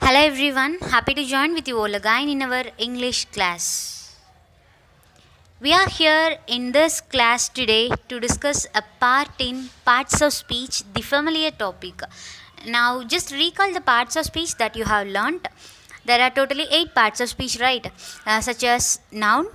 Hello everyone, happy to join with you all again in our English class. We are here in this class today to discuss a part in parts of speech, the familiar topic. Now, just recall the parts of speech that you have learnt. There are totally 8 parts of speech, right? Such as noun,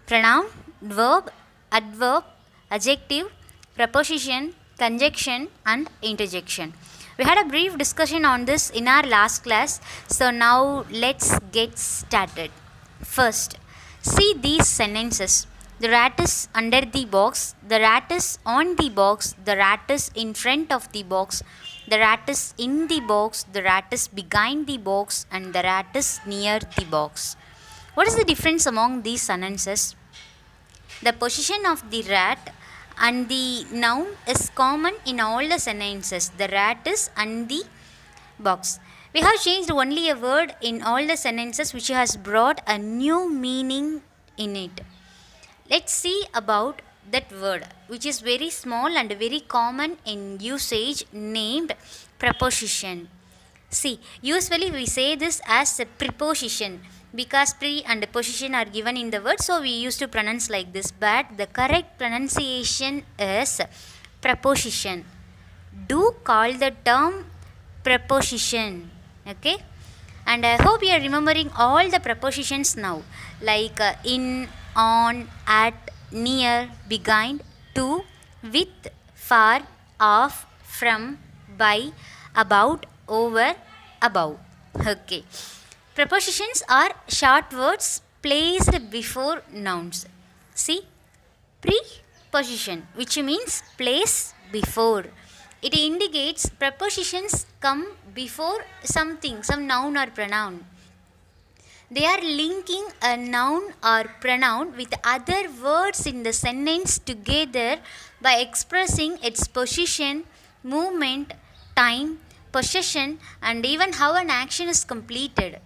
pronoun, verb, adverb, adjective, preposition, conjunction, and interjection. We had a brief discussion on this in our last class, so now let's get started. First, see these sentences. The rat is under the box, the rat is on the box, the rat is in front of the box, the rat is in the box, the rat is behind the box, and the rat is near the box. What is the difference among these sentences? The position of the rat and the noun is common in all the sentences. The rat is on the box. We have changed only a word in all the sentences which has brought a new meaning in it. Let's see about that word which is very small and very common in usage, named preposition. See, usually we say this as a preposition because pre and position are given in the word, so we used to pronounce like this, but the correct pronunciation is preposition. Do call the term preposition, okay? And I hope you are remembering all the prepositions now, like in, on, at, near, behind, to, with, far, off, from, by, about, over, above. Okay. Prepositions are short words placed before nouns. See, preposition, which means place before. It indicates prepositions come before something, some noun or pronoun. They are linking a noun or pronoun with other words in the sentence together by expressing its position, movement, time, possession, and even how an action is completed.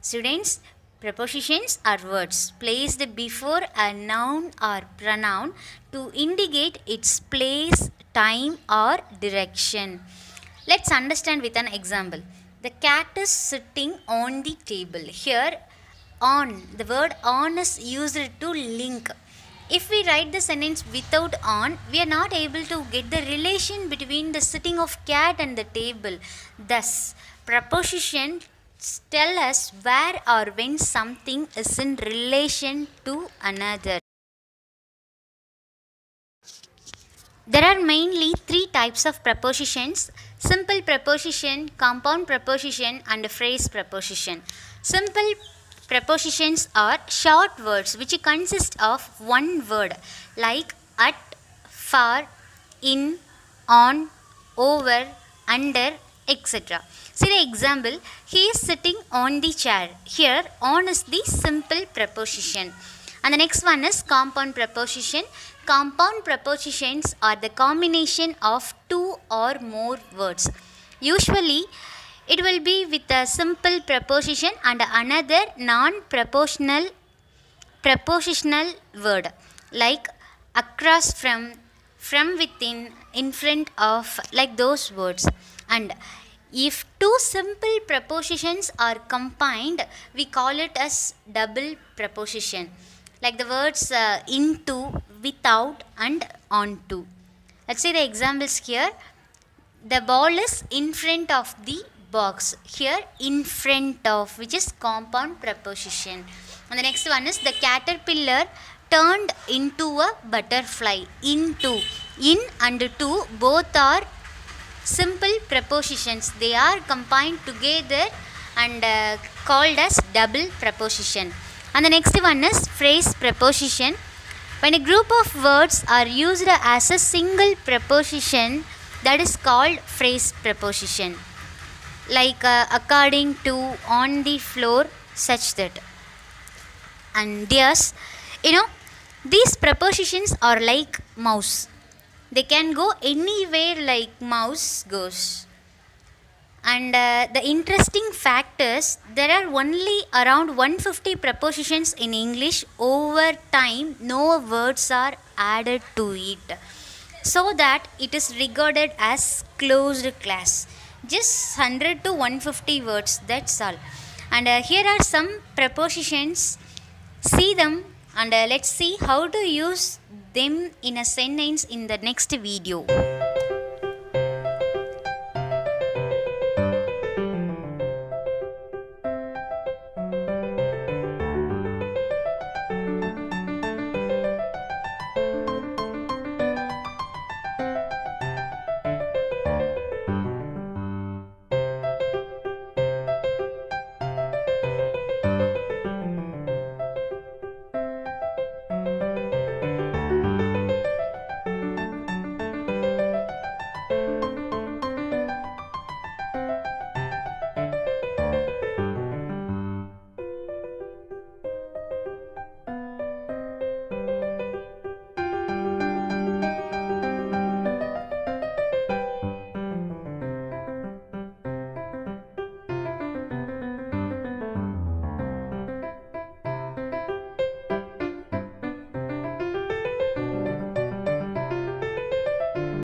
Students, prepositions are words placed before a noun or pronoun to indicate its place, time, or direction. Let's understand with an example. The cat is sitting on the table. Here, on, the word on is used to link. If we write the sentence without on, we are not able to get the relation between the sitting of cat and the table. Thus, preposition tell us where or when something is in relation to another. There are mainly 3 types of prepositions: simple preposition, compound preposition, and phrase preposition. Simple prepositions are short words which consist of one word, like at, for, in, on, over, under, etc. See the example, he is sitting on the chair. Here, on is the simple preposition. And the next one is compound preposition. Compound prepositions are the combination of 2 or more words. Usually, it will be with a simple preposition and another non-prepositional prepositional word, like across from within, in front of, like those words. And if 2 simple prepositions are combined, we call it as double preposition, like the words into, without, and onto. Let's see the examples here. The ball is in front of the box. Here, in front of, which is compound preposition. And the next one is the caterpillar turned into a butterfly. Into, in and to both are simple prepositions. They are combined together and called as double preposition. And the next one is phrase preposition. When a group of words are used as a single preposition, that is called phrase preposition. Like according to, on the floor, such that. And yes, these prepositions are like mouse. They can go anywhere like mouse goes. And the interesting fact is, there are only around 150 prepositions in English. Over time, no words are added to it, so that it is regarded as closed class. just 100 to 150 words, that's all. And here are some prepositions. See them and let's see how to use them in a sentence in the next video.